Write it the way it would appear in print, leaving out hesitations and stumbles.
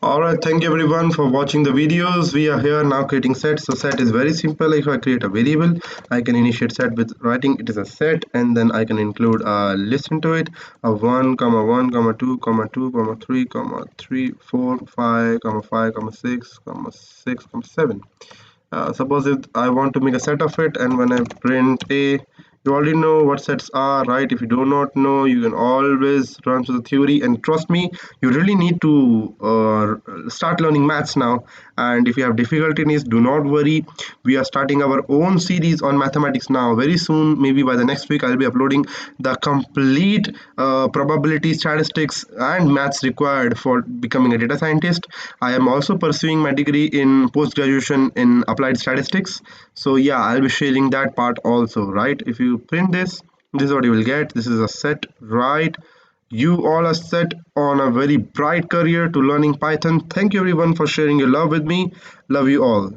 Alright, thank you everyone for watching the videos. We are here now creating sets. So set is very simple. If I create a variable, I can initiate set with writing it is a set, and then I can include a list into it of 1 comma 1 comma 2 comma 2 comma 3 4 5 comma 5 comma 6 comma 6 comma 7. Suppose if I want to make a set of it, and when I print a, you already know what sets are, right? If you do not know, you can always run to the theory, and trust me, you really need to start learning maths now. And if you have difficulty in this, do not worry. We are starting our own series on mathematics now. Very soon, maybe by the next week, I'll be uploading the complete probability, statistics, and maths required for becoming a data scientist. I am also pursuing my degree in post graduation in applied statistics. So yeah, I'll be sharing that part also, right? If you print this, this is what you will get. This is a set, right? You all are set on a very bright career to learning Python. Thank you everyone for sharing your love with me. Love you all.